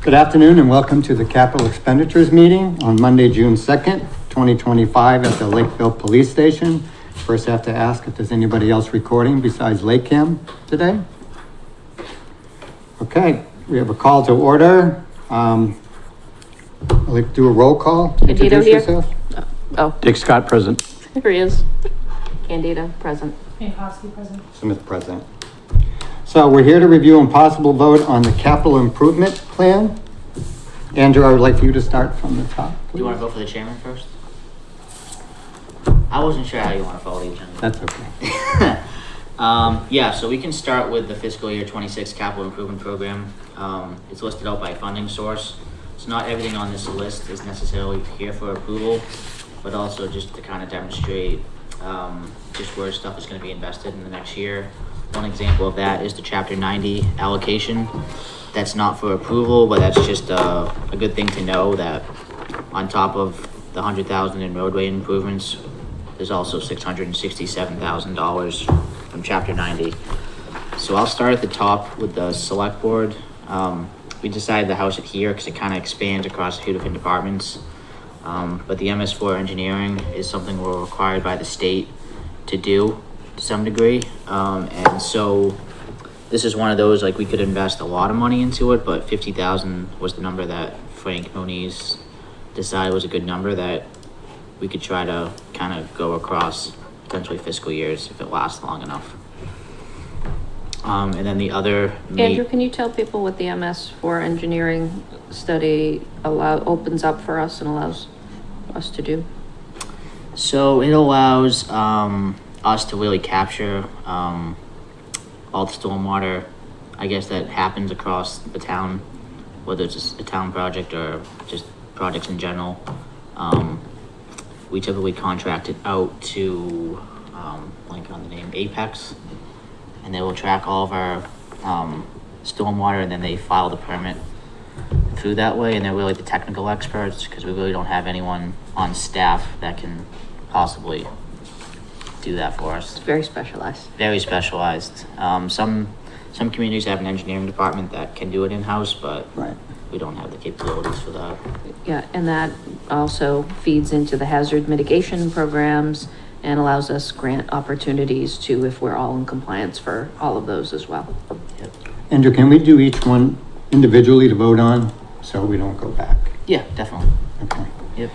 Good afternoon and welcome to the Capital Expenditures meeting on Monday, June 2nd, 2025 at the Lakeville Police Station. First, I have to ask if there's anybody else recording besides LakeCAM today. Okay, we have a call to order. I'd like to do a roll call. Candido here. Yourself. Oh, Dick Scott present. here he is. Candido, present. Minkowski, present. Smith present. So we're here to review and possible vote on the capital improvement plan. Andrew, I would like for you to start from the top, Do you want please. to go for the chairman first? I wasn't sure how you want to follow the agenda. That's okay. Yeah, so we can start with the fiscal year 26 capital improvement program. It's listed out by funding source. So not everything on this list is necessarily here for approval, but also just to kind of demonstrate just where stuff is going to be invested in the next year. One example of that is the Chapter 90 allocation. That's not for approval, but that's just a good thing to know that on top of the $100,000 in roadway improvements, there's also $667,000 from Chapter 90. So I'll start at the top with the select board. We decided to house it here because it kind of expands across a few different departments. But the MS4 engineering is something we're required by the state to do to some degree. And so this is one of those, like, we could invest a lot of money into it, but 50,000 was the number that Frank Moniz decided was a good number that we could try to kind of go across potentially fiscal years if it lasts long enough. And then the other Andrew, can you tell people what the MS4 engineering study opens up for us and allows us to do? So it allows us to really capture all the stormwater, I guess, that happens across the town, whether it's just a town project or just projects in general. We typically contract it out to, blank on the name, Apex, and they will track all of our stormwater, and then they file the permit through that way. And they're really the technical experts because we really don't have anyone on staff that can possibly do that for us. It's very specialized. Very specialized. Some communities have an engineering department that can do it in-house, but Right. we don't have the capabilities for that. Yeah, and that also feeds into the hazard mitigation programs and allows us grant opportunities to, if we're all in compliance for all of those as well. Yep. Andrew, can we do each one individually to vote on so we don't go back? Yeah, definitely. Okay. Yep.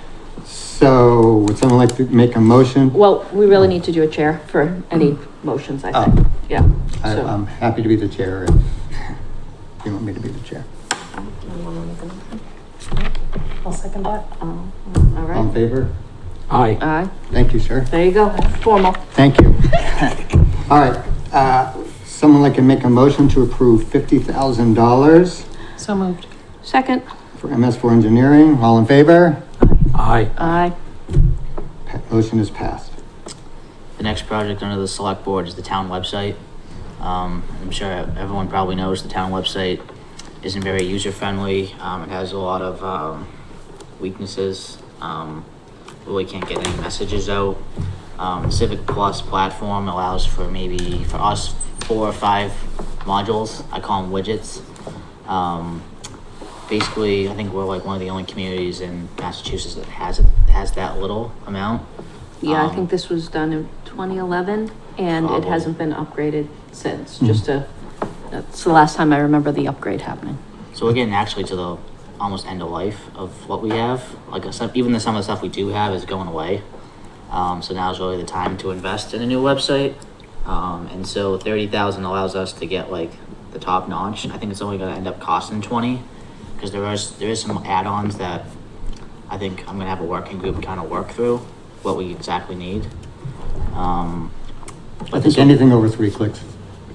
So would someone like to make a motion? Well, we really need to do a chair for any motions, I think. Oh. Yeah. So- I'm happy to be the chair if you want me to be the chair. I'll second that. All All in right. favor? Aye. Aye. Thank you, sir. There you go. Formal. Thank you. All right, someone like to make a motion to approve $50,000 So moved. Second. for MS4 engineering. All in favor? Aye. Aye. Motion is passed. The next project under the select board is the town website. I'm sure everyone probably knows the town website isn't very user-friendly. It has a lot of weaknesses. Really can't get any messages out. Civic Plus platform allows for maybe, for us, 4 or 5 modules. I call them widgets. Basically, I think we're like one of the only communities in Massachusetts that has that little amount. Yeah, I think this was done in 2011 and it Probably. hasn't been upgraded since, that's the last time I remember the upgrade happening. So we're getting actually to the almost end of life of what we have. Like some of the stuff we do have is going away. So now is really the time to invest in a new website. And so 30,000 allows us to get like the top notch. I think it's only going to end up costing 20 because there is some add-ons that I think I'm going to have a working group kind of work through what we exactly need. I think anything over 3 clicks,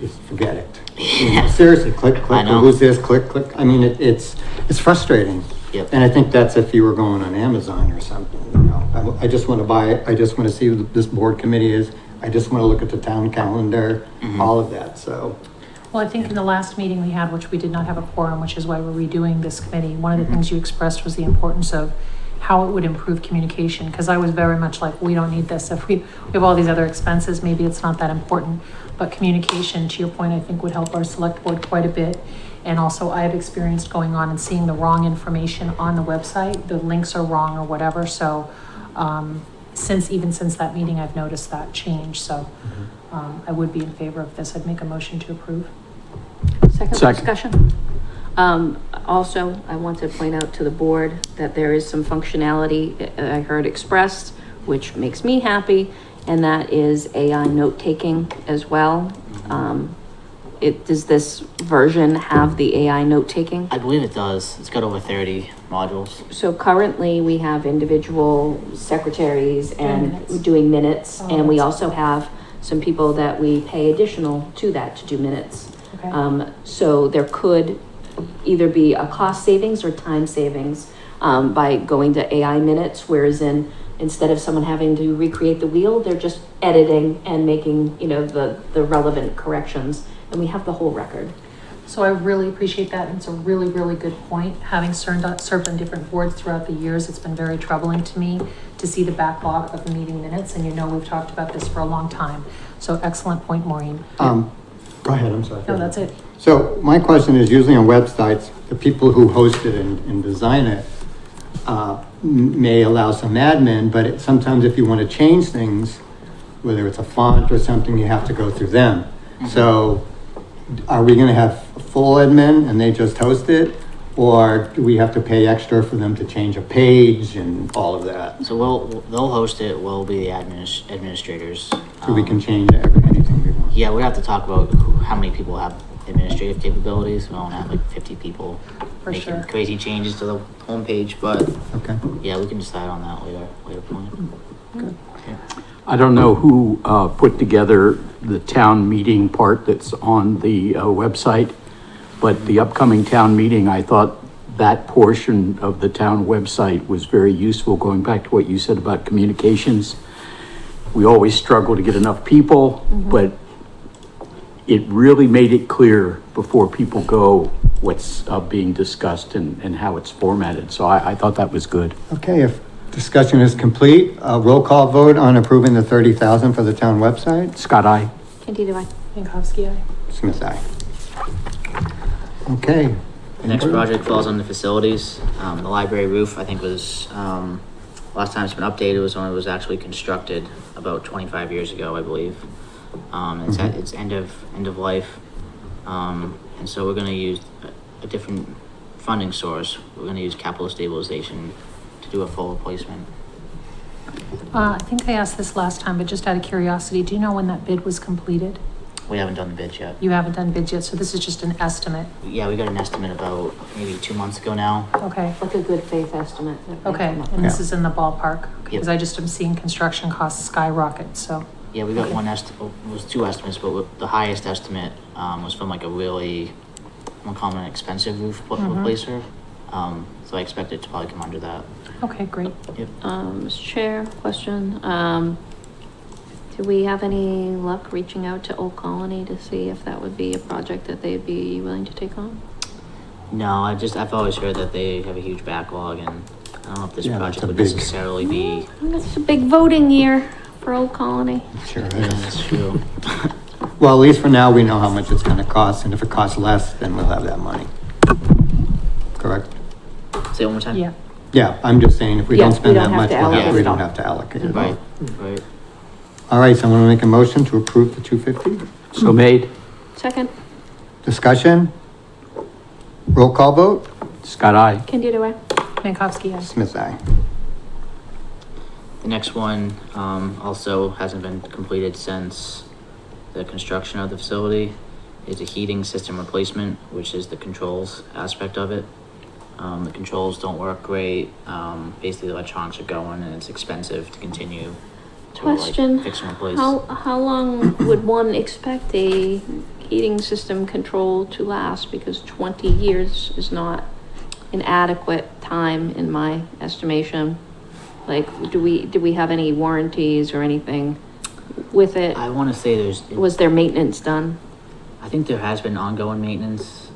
is forget it. Yeah. Seriously, click, I click, know. who's this, click, click. I mean, it's frustrating. Yep. And I think that's if you were going on Amazon or something, you know. I just want to buy it. I just want to see who this board committee is. I just want to look at the town calendar, all of that, so. Well, I think in the last meeting we had, which we did not have a quorum, which is why we're redoing this committee, one of the things you expressed was the importance of how it would improve communication, because I was very much like, we don't need this. If we have all these other expenses, maybe it's not that important. But communication, to your point, I think would help our select board quite a bit. And also I have experienced going on and seeing the wrong information on the website, the links are wrong or whatever, so, even since that meeting, I've noticed that change, so, I would be in favor of this. I'd make a motion to approve. Second Second. discussion. Also, I want to point out to the board that there is some functionality I heard expressed, which makes me happy, and that is AI note-taking as well. Does this version have the AI note-taking? I believe it does. It's got over 30 modules. So currently, we have individual secretaries and doing minutes, Oh, and we that's- also have some people that we pay additional to that to do minutes. Okay. So there could either be a cost savings or time savings by going to AI minutes, whereas instead of someone having to recreate the wheel, they're just editing and making, the relevant corrections, and we have the whole record. So I really appreciate that, and it's a really, really good point. Having served on different boards throughout the years, it's been very troubling to me to see the backlog of meeting minutes, and we've talked about this for a long time. So excellent point, Maureen. Go ahead, I'm sorry. No, that's it. So my question is, usually on websites, the people who host it and design it may allow some admin, but sometimes if you want to change things, whether it's a font or something, you have to go through them. So are we going to have full admin and they just host it? Or do we have to pay extra for them to change a page and all of that? So they'll host it, we'll be the administrators. So we can change anything we want? Yeah, we'd have to talk about how many people have administrative capabilities. We don't have like 50 people For making sure. crazy changes to the homepage, but Okay. yeah, we can decide on that later point. I don't know who put together the town meeting part that's on the website, but the upcoming town meeting, I thought that portion of the town website was very useful, going back to what you said about communications. We always struggle to get enough people, but it really made it clear before people go what's being discussed and how it's formatted. So I thought that was good. Okay, if discussion is complete, a roll call vote on approving the 30,000 for the town website. Scott, aye. Candida, aye. Minkowski, aye. Smith, aye. Okay. The next project falls on the facilities. The library roof, I think was, last time it's been updated was when it was actually constructed about 25 years ago, I believe. It's at its end of life. And so we're gonna use a different funding source. We're gonna use capital stabilization to do a full replacement. I think I asked this last time, but just out of curiosity, do you know when that bid was completed? We haven't done the bids yet. You haven't done bids yet, so this is just an estimate. Yeah, we got an estimate about maybe 2 months ago now. Okay, Like a good faith estimate. that may okay, come up. and this Yeah. is in the ballpark, because Yep. I just am seeing construction costs skyrocket, so. Yeah, we got one estimate, it was 2 estimates, but the highest estimate, was from like a really, I'm gonna call it an expensive roof replacer. So I expect it to probably come under that. Okay, great. Yep. Mr. Chair, question, do we have any luck reaching out to Old Colony to see if that would be a project that they'd be willing to take on? No, I've always heard that they have a huge backlog, and I don't know if this Yeah, project that's a would big- necessarily be. It's a big voting year for Old Colony. Sure Yeah, is. that's true. Well, at least for now, we know how much it's gonna cost, and if it costs less, then we'll have that money. Correct? Say it one more time? Yeah, Yeah, I'm just saying, if we Yeah, don't we spend don't that have much, to allocate we it don't all. have to allocate it. Right, right. All right, someone will make a motion to approve the 250? So made. Second, Discussion? Roll call vote? Scott, aye. Candida, aye. Minkowski, aye. Smith, aye. The next one, also hasn't been completed since the construction of the facility. Is a heating system replacement, which is the controls aspect of it. The controls don't work great. Basically the electronics are going and it's expensive to continue to Question, like fix and replace. how long would one expect a heating system control to last? Because 20 years is not an adequate time in my estimation. Like, do we have any warranties or anything with it? I want to say Was there maintenance done? I think there has been ongoing maintenance.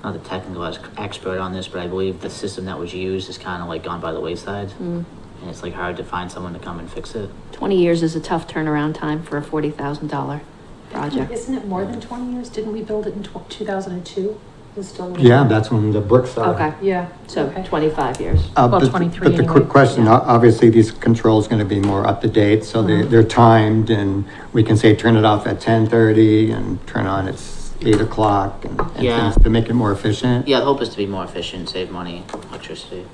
Not the technical expert on this, but I believe the system that was used is kind of like gone by the wayside. And it's like hard to find someone to come and fix it. 20 years is a tough turnaround time for a $40,000 project. Isn't it more than 20 years? Didn't we build it in 2002? Is it still? Yeah, that's when the bricks are. Okay, Yeah. so okay. 25 years. Well, But 23 but the anyway. quick question, Yeah. obviously, these controls gonna be more up to date, so they're timed, and we can say, turn it off at 10:30 and turn on at 8 o'clock and Yeah. things to make it more efficient. Yeah, the hope is to be more efficient, save money, electricity.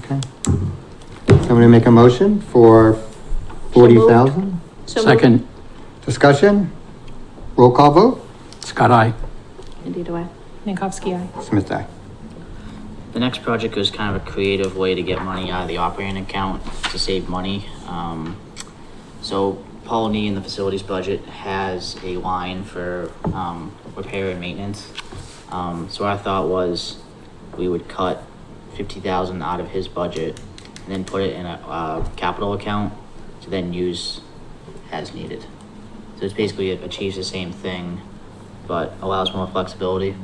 Okay. Somebody make a motion for 40,000? So moved. Second, Discussion? Roll call vote? Scott, aye. Indeed, do I? Minkowski, aye. Smith, aye. The next project was kind of a creative way to get money out of the operating account to save money. So Paul Nee in the facilities budget has a line for repair and maintenance. So our thought was we would cut 50,000 out of his budget and then put it in a capital account to then use as needed. So it's basically it achieves the same thing, but allows more flexibility.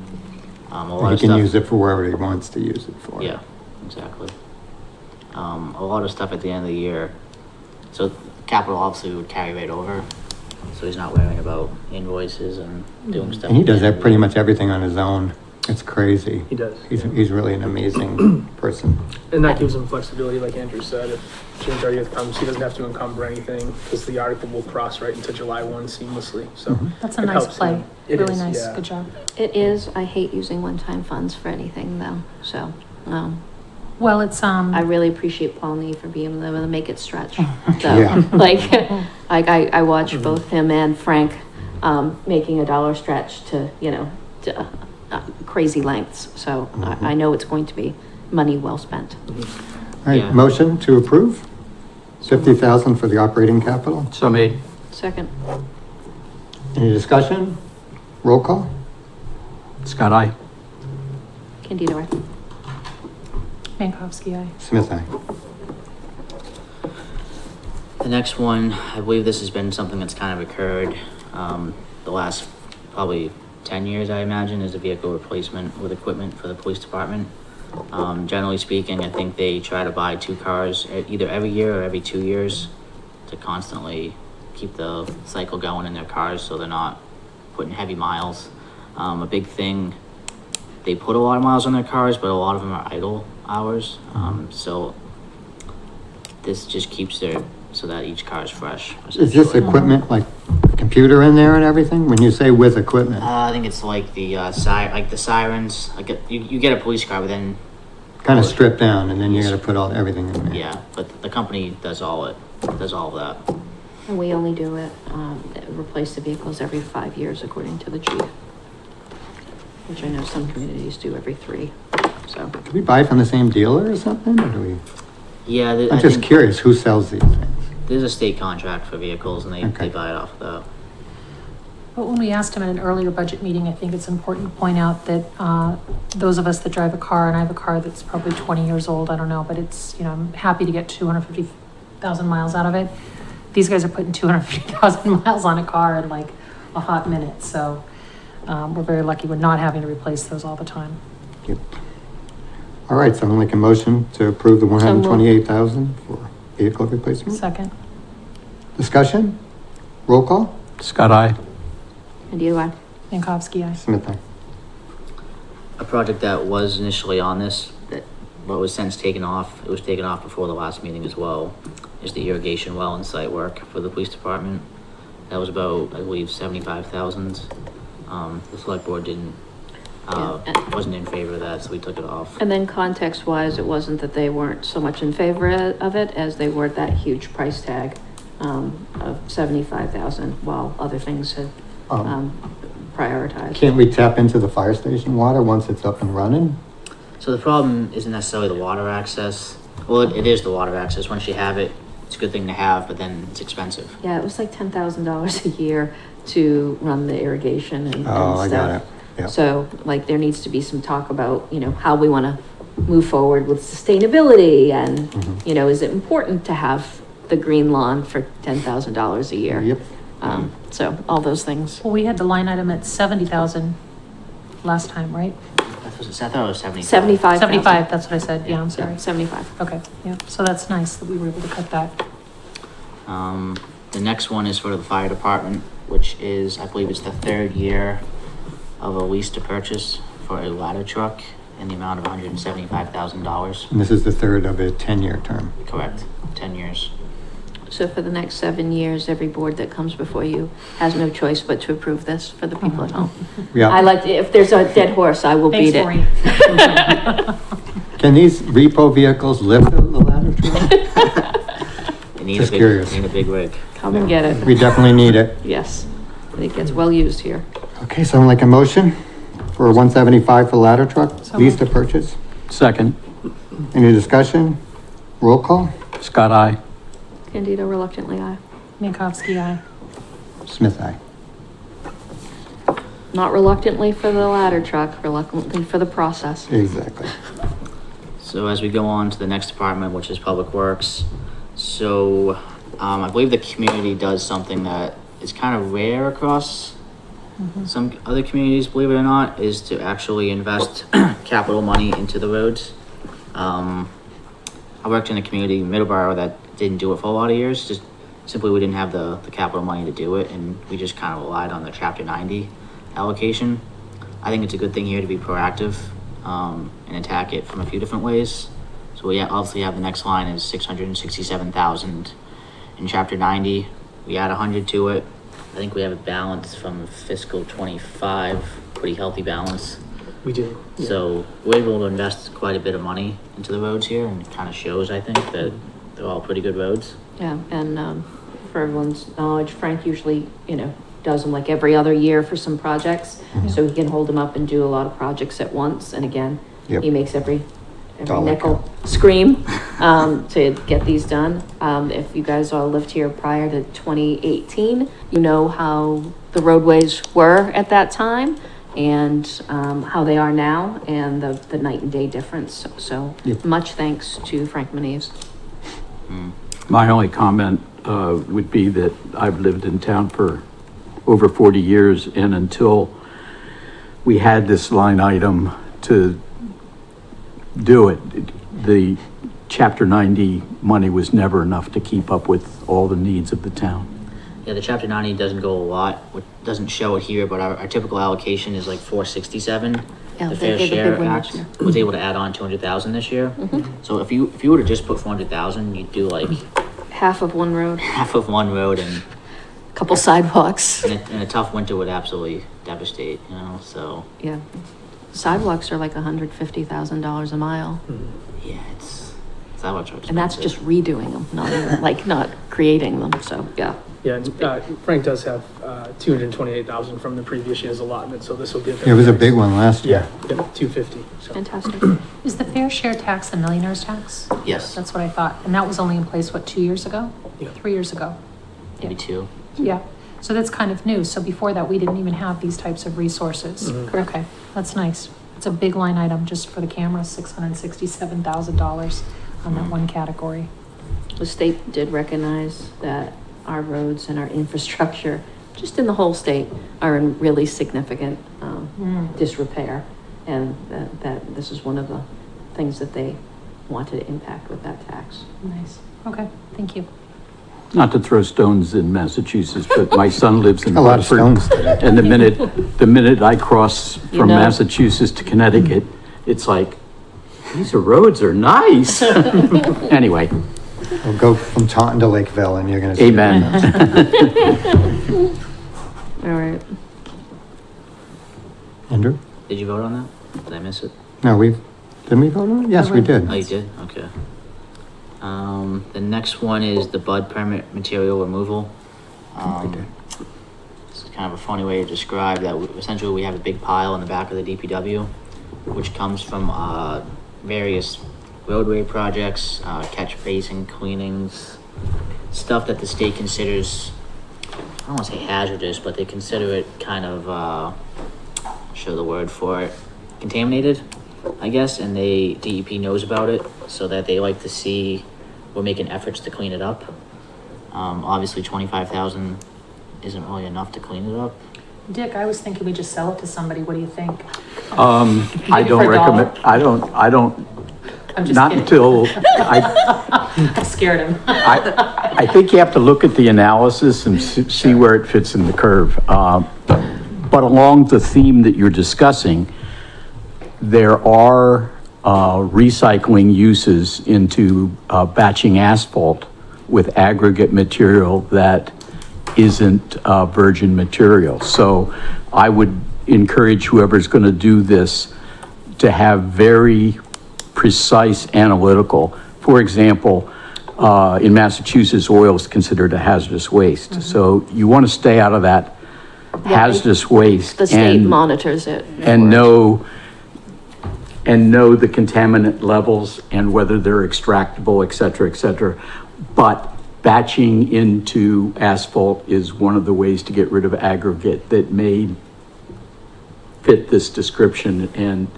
A lot He of can stuff. use it for wherever he wants to use it for. Yeah, exactly. A lot of stuff at the end of the year. So capital obviously would carry right over. So he's not worrying about invoices and doing stuff. And he at the does end of that the pretty year. much everything on his own. It's crazy. He does. He's really an amazing person. And that gives him flexibility, like Andrew said. If June 30th comes, he doesn't have to encumber anything because the article will cross right into July 1 seamlessly. So That's a it nice helps play. him. It Really is, nice. yeah. Good job. It is. I hate using one-time funds for anything though, so, Well, it's, I really appreciate Paul Nee for being able to make it stretch. So, Yeah. like I watch both him and Frank, making a dollar stretch to, to crazy lengths. So I know it's going to be money well spent. All right, Yeah. motion to approve? 50,000 for the operating capital? So made. Second, Any discussion? Roll call? Scott, aye. Candido, aye. Minkowski, aye. Smith, aye. The next one, I believe this has been something that's kind of occurred the last probably 10 years, I imagine, is a vehicle replacement with equipment for the police department. Generally speaking, I think they try to buy 2 cars either every year or every 2 years to constantly keep the cycle going in their cars so they're not putting heavy miles. A big thing, they put a lot of miles on their cars, but a lot of them are idle hours. So this just keeps their, so that each car is fresh. Is this essentially. equipment, like computer in there and everything? When you say with equipment? I think it's like the like the sirens. Like you get a police car, but then Kind of stripped down and then you gotta put everything in there? yeah, but the company does all of that. And we only do it, replace the vehicles every 5 years according to the chief. Which I know some communities do every 3, so. Do we buy from the same dealer or something, or do we? Yeah, I'm just curious, who sells these things? There's a state contract for vehicles, and they Okay. buy it off of that. But when we asked him in an earlier budget meeting, I think it's important to point out that those of us that drive a car, and I have a car that's probably 20 years old, I don't know, but it's, I'm happy to get 250,000 miles out of it. These guys are putting 250,000 miles on a car in like a hot minute, so we're very lucky we're not having to replace those all the time. Yep. All right, so I'll make a motion to approve the 128,000 for vehicle replacement. Second, Discussion? Roll call? Scott, aye. Candido, aye. Minkowski, aye. Smith, aye. A project that was initially on this, but was since taken off. It was taken off before the last meeting as well. Is the irrigation well and site work for the police department. That was about, I believe, 75,000. The select board didn't. Yeah. Wasn't in favor of that, so we took it off. And then context-wise, it wasn't that they weren't so much in favor of it as they were that huge price tag of 75,000, while other things had prioritized. Can't we tap into the fire station water once it's up and running? So the problem isn't necessarily the water access. Well, it is the water access. Once you have it, it's a good thing to have, but then it's expensive. Yeah, it was like $10,000 a year to run the irrigation and Oh, I got stuff. it. Yep. So like there needs to be some talk about, how we want to move forward with sustainability and, is it important to have the green lawn for $10,000 a year? Yep. So all those things. Well, we had the line item at 70,000 last time, right? I thought it was 75. 75,000. 75, that's what I said, yeah, I'm sorry. 75. Okay, yeah, so that's nice that we were able to cut that. The next one is for the fire department. which is, I believe it's the third year of a lease to purchase for a ladder truck in the amount of $175,000. And this is the third of a 10-year term. Correct, 10 years. So for the next 7 years, every board that comes before you has no choice but to approve this for the people at home. I Yeah. like, if there's a dead horse, I will Thanks, beat it. Maureen. Can these repo vehicles lift the ladder truck? It needs Just a big, curious. need a big rig. Come and get it. We definitely need it. Yes, it gets well used here. Okay, so like a motion for 175 for ladder truck, So lease to moved. purchase. Second, Any discussion? Roll call? Scott, aye. Candido reluctantly, aye. Minkowski, aye. Smith, aye. Not reluctantly for the ladder truck, reluctantly for the process. Exactly. So as we go on to the next department, which is Public Works, so I believe the community does something that is kind of rare across some other communities, believe it or not, is to actually invest capital money into the roads. I worked in a community, Middleborough, that didn't do it for a lot of years. Just simply we didn't have the capital money to do it, and we just kind of relied on the Chapter 90 allocation. I think it's a good thing here to be proactive and attack it from a few different ways. So we obviously have the next line is 667,000 in Chapter 90. We add 100 to it. I think we have a balance from fiscal 25, pretty healthy balance. We do. Yeah. So we're able to invest quite a bit of money into the roads here, and it kind of shows, I think, that they're all pretty good roads. Yeah, and for everyone's knowledge, Frank usually, does them like every other year for some projects. So he can hold them up and do a lot of projects at once. And again, Yep. he makes every Dollar nickel scream to get these done. If you guys all lived here prior to 2018, you know how the roadways were at that time and how they are now, and the night and day difference. So Yep. much thanks to Frank Maneves. My only comment would be that I've lived in town for over 40 years, and until we had this line item to do it, the Chapter 90 money was never enough to keep up with all the needs of the town. Yeah, the Chapter 90 doesn't go a lot, which doesn't show it here, but our typical allocation is like 467. Yeah, The they Fair gave a big Share win Act this year. was able to add on 200,000 this year. So if you were to just put 400,000, you'd do like Half of one road, half of one road, and couple sidewalks. a tough winter would absolutely devastate, so Yeah. Sidewalks are like $150,000 a mile, yeah, it's that much more and that's expensive. just redoing them, not even, not creating them, so, yeah. Yeah, and Frank does have 228,000 from the previous year's allotment, so this will give him. It was a big one last year. Yeah, 250, so. Fantastic. Is the fair share tax the millionaire's tax? Yes, That's what I thought. And that was only in place, what, 2 years ago? Yeah. 3 years ago? maybe two. Yeah. So that's kind of new. So before that, we didn't even have these types of resources. Mhm. Correct. Okay, that's nice. It's a big line item just for the camera, $667,000 on that one category. The state did recognize that our roads and our infrastructure, just in the whole state, are in really significant disrepair. And that this is one of the things that they wanted to impact with that tax. Nice. Okay, thank you. Not to throw stones in Massachusetts, but my son lives in A lot of Hartford. stones today. And the minute I cross You from know. Massachusetts to Connecticut, it's like, these roads are nice. Anyway, We'll go from Taunton to Lakeville and you're gonna see. amen. All right. Andrew? Did you vote on that? Did I miss it? No, didn't we vote on it? Yes, we did. Oh, you did? Okay. The next one is the bud permit material removal. We did. This is kind of a funny way to describe that. Essentially, we have a big pile in the back of the DPW, which comes from various roadway projects, catch basin cleanings, stuff that the state considers, I don't want to say hazardous, but they consider it kind of, show the word for it, contaminated, I guess, and DEP knows about it, so that they like to see we're making efforts to clean it up. Obviously 25,000 isn't really enough to clean it up. Dick, I was thinking we just sell it to somebody. What do you think? I don't For a dollar? recommend, I don't, I'm just not kidding. until I scared him. I think you have to look at the analysis and see where it fits in the curve. But along the theme that you're discussing, there are recycling uses into batching asphalt with aggregate material that isn't virgin material. So I would encourage whoever's going to do this to have very precise analytical. For example, in Massachusetts, oil is considered a hazardous waste. So you want to stay out of that hazardous waste. The state and- monitors it. and know the contaminant levels and whether they're extractable, et cetera, et cetera. But batching into asphalt is one of the ways to get rid of aggregate that may fit this description, and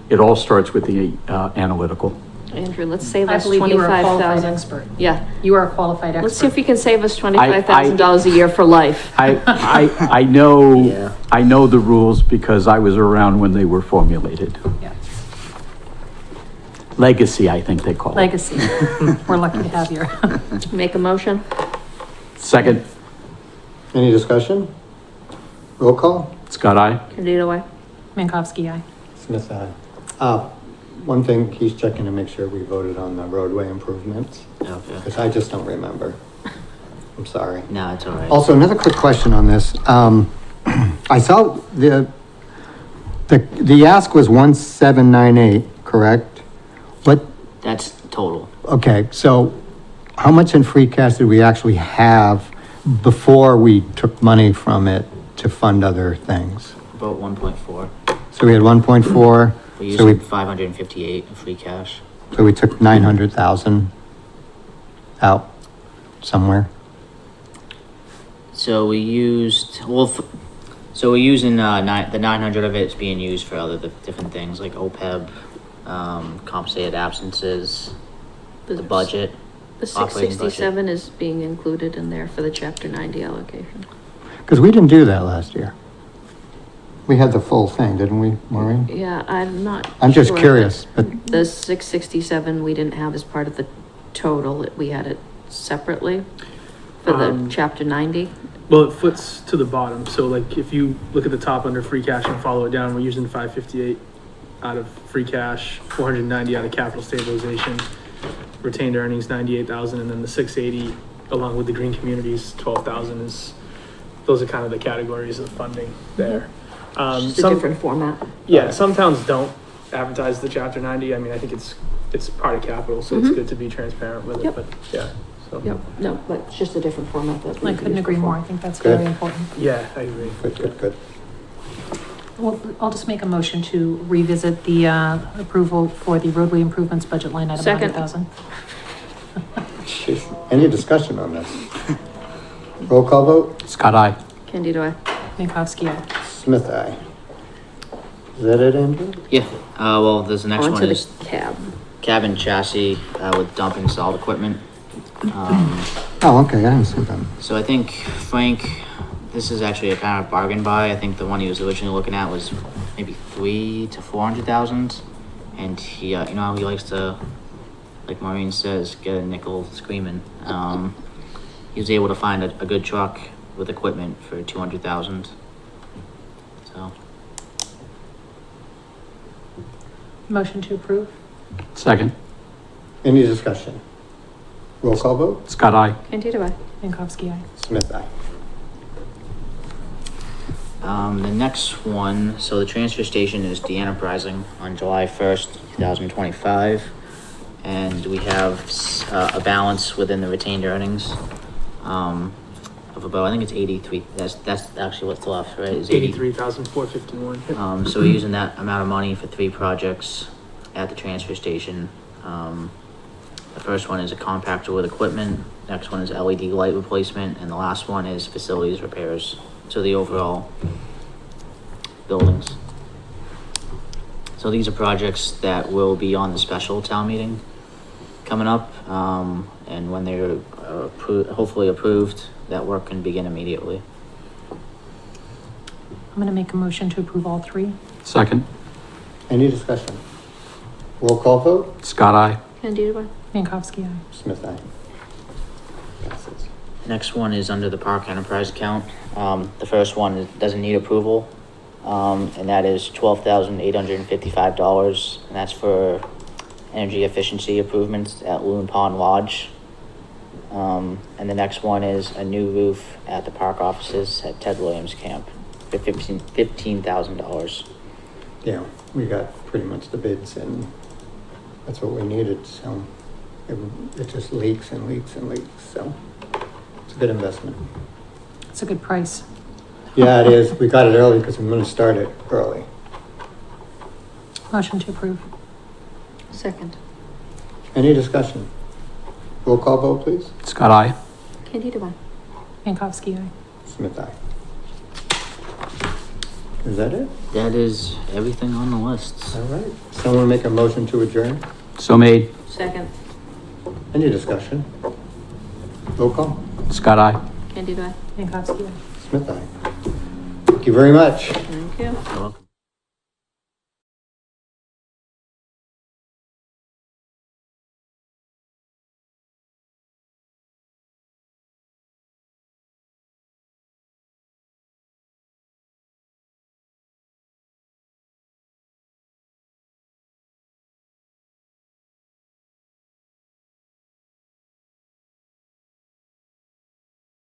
it all starts with the analytical. Andrew, let's save I us believe you are a qualified 25,000. expert. Yeah, You are a qualified expert. let's see if we can save us $25,000 a year for life. I know, Yeah. I know the rules because I was around when they were formulated. Yeah. Legacy, I think they call it. Legacy. We're lucky to have you. Make a motion? Second, Any discussion? Roll call? Scott, aye. Candido, I. Minkowski, aye. Smith, aye. One thing, he's checking to make sure we voted on the roadway improvements, Okay. because I just don't remember. I'm sorry. No, it's all right. Also, another quick question on this. I saw the ask was 1798, correct? What, That's total. okay, so how much in free cash did we actually have before we took money from it to fund other things? About 1.4. So we had 1.4, We're so using we, 558 in free cash. so we took 900,000 out somewhere. So we used, so we're using, the 900 of it is being used for other different things like OPEB, compensated absences, the budget. The Operating budget. 667 is being included in there for the chapter 90 allocation. Because we didn't do that last year. We had the full thing, didn't we, Maureen? Yeah, I'm not. I'm just sure. curious, but The 667 we didn't have as part of the total. We had it separately for the chapter 90. Well, it foots to the bottom. So like if you look at the top under free cash and follow it down, we're using 558 out of free cash, 490 out of capital stabilization, retained earnings 98,000, and then the 680 along with the green communities 12,000 is, those are kind of the categories of funding there. Just a different format. Yeah, some towns don't advertise the chapter 90. I mean, I think it's part of capital, so it's good to be transparent with it, Yep. but yeah. So Yep, no, but it's just a different format that we I couldn't used agree more. I before. think that's Good. very important. yeah, I agree. good. Well, I'll just make a motion to revisit the approval for the roadway improvements budget line item Second. 100,000. Jeez. Any discussion on this? Roll call vote? Scott, aye. Candido, I. Minkowski, aye. Smith, aye. Is that it, Andrew? Yeah, well, there's the next On one to the is cab. cabin chassis, with dumping solid equipment. Oh, okay, I didn't see them. So I think Frank, this is actually a kind of bargain buy. I think the one he was originally looking at was maybe 300,000 to 400,000, and he, you know, how he likes to, like Maureen says, get a nickel screaming. He was able to find a good truck with equipment for 200,000. So Motion to approve. Second, Any discussion? Roll call vote? Scott, aye. Candido, I. Minkowski, aye. Smith, aye. the next one, so the transfer station is de-enterprising on July 1st, 2025. And we have a balance within the retained earnings of about, I think it's 83. That's actually what's left, right? Is 83,451. So we're using that amount of money for 3 projects at the transfer station. The first one is a compactor with equipment. Next one is LED light replacement, and the last one is facilities repairs to the overall buildings. So these are projects that will be on the special town meeting coming up, and when they're hopefully approved, that work can begin immediately. I'm going to make a motion to approve all 3. Second, Any discussion? Roll call vote? Scott, aye. Candida, Bar? Minkowski, aye. Smith, aye. Passes. Next one is under the park enterprise account. The first one doesn't need approval. And that is $12,855, and that's for energy efficiency improvements at Loon Pond Lodge. And the next one is a new roof at the park offices at Ted Williams Camp for $15,000. Yeah, we got pretty much the bids and that's what we needed, so it just leaks and leaks and leaks, so it's a good investment. It's a good price. Yeah, it is. We got it early because I'm gonna start it early. Motion to approve. Second. Any discussion? Roll call vote, please. Scott, aye. Candida, Bar? Minkowski, aye. Smith, aye. Is that it? That is everything on the list. All right. Someone make a motion to adjourn? So made. Second. Any discussion? Roll call. Scott, aye. Candida, Bar? Minkowski, aye. Smith, aye. Thank you very much. Thank you. You're welcome.